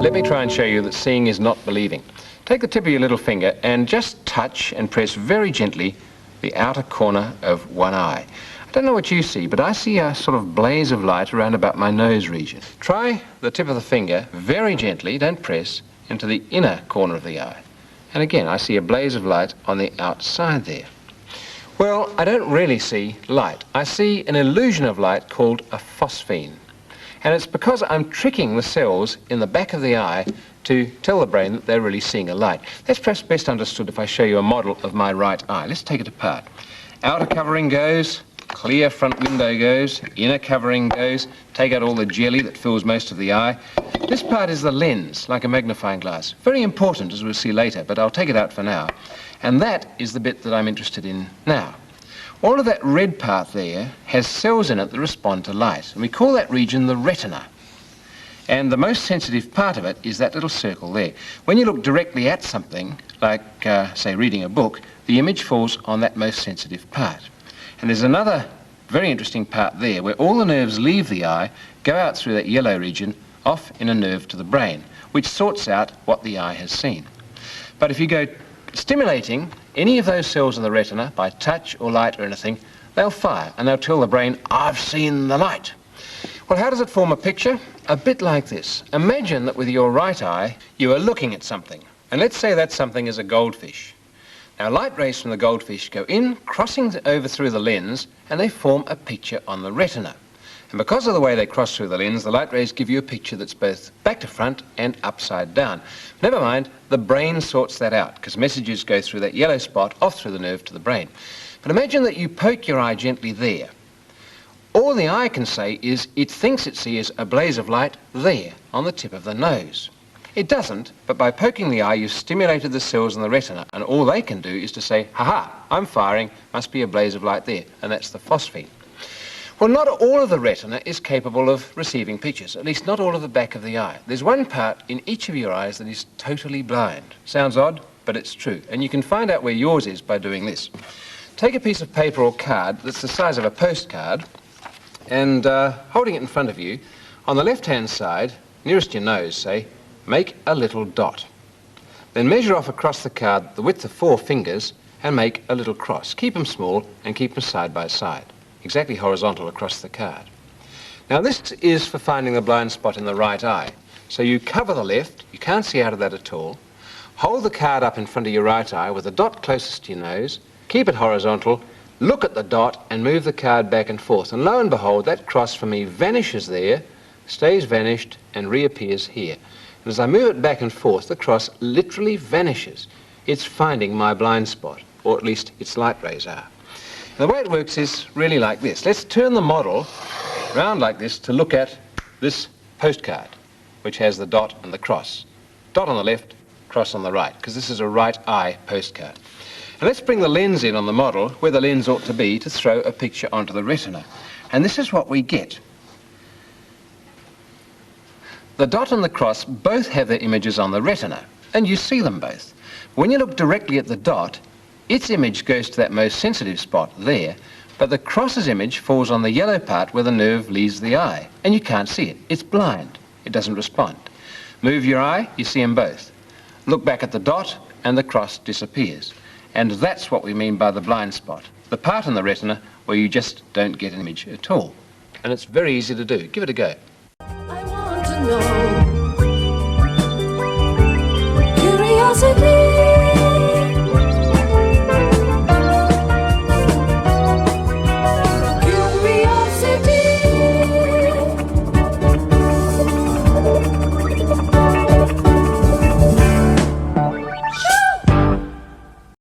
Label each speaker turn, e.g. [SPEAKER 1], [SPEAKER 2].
[SPEAKER 1] Let me try and show you that seeing is not believing. Take the tip of your little finger and just touch and press very gently the outer corner of one eye. I don't know what you see, but I see a sort of blaze of light around about my nose region. Try the tip of the finger very gently, don't press, into the inner corner of the eye. And again, I see a blaze of light on the outside there. Well, I don't really see light. I see an illusion of light called a phosphene. And it's because I'm tricking the cells in the back of the eye to tell the brain that they're really seeing a light. That's perhaps best understood if I show you a model of my right eye. Let's take it apart. Outer covering goes, clear front window goes, inner covering goes, take out all the jelly that fills most of the eye. This part is the lens, like a magnifying glass. Very important, as we'll see later, but I'll take it out for now. And that is the bit that I'm interested in now. All of that red part there has cells in it that respond to light, and we call that region the retina. And the most sensitive part of it is that little circle there. When you look directly at something, like, say, reading a book, the image falls on that most sensitive part. And there's another very interesting part there where all the nerves leave the eye, go out through that yellow region, off in a nerve to the brain, which sorts out what the eye has seen. But if you go stimulating any of those cells in the retina by touch or light or anything, they'll fire and they'll tell the brain, I've seen the light. Well, how does it form a picture? A bit like this. Imagine that with your right eye, you are looking at something. And let's say that something is a goldfish. Now, light rays from the goldfish go in, crossing over through the lens, and they form a picture on the retina. And because of the way they cross through the lens, the light rays give you a picture that's both back to front and upside down. Never mind, the brain sorts that out, because messages go through that yellow spot off through the nerve to the brain. But imagine that you poke your eye gently there. All the eye can say is it thinks it sees a blaze of light there, on the tip of the nose. It doesn't, but by poking the eye, you've stimulated the cells in the retina, and all they can do is to say, ha-ha, I'm firing, must be a blaze of light there, and that's the phosphene. Well, not all of the retina is capable of receiving pictures, at least not all of the back of the eye. There's one part in each of your eyes that is totally blind. Sounds odd, but it's true, and you can find out where yours is by doing this. Take a piece of paper or card that's the size of a postcard, and holding it in front of you, on the left-hand side, nearest your nose, say, make a little dot. Then measure off across the card the width of 4 fingers and make a little cross. Keep them small and keep them side by side, exactly horizontal across the card. Now this is for finding the blind spot in the right eye. So you cover the left, you can't see out of that at all, hold the card up in front of your right eye with the dot closest to your nose, keep it horizontal, look at the dot and move the card back and forth. And lo and behold, that cross for me vanishes there, stays vanished and reappears here. And as I move it back and forth, the cross literally vanishes. It's finding my blind spot, or at least its light rays are. And the way it works is really like this. Let's turn the model round like this to look at this postcard, which has the dot and the cross. Dot on the left, cross on the right, because this is a right eye postcard. And let's bring the lens in on the model, where the lens ought to be, to throw a picture onto the retina. And this is what we get. The dot and the cross both have their images on the retina, and you see them both. When you look directly at the dot, its image goes to that most sensitive spot there, but the cross's image falls on the yellow part where the nerve leaves the eye, and you can't see it. It's blind. It doesn't respond. Move your eye, you see them both. Look back at the dot, and the cross disappears. And that's what we mean by the blind spot, the part in the retina where you just don't get an image at all. And it's very easy to do. Give it a go.
[SPEAKER 2] I want to know. Curiosity. Curiosity.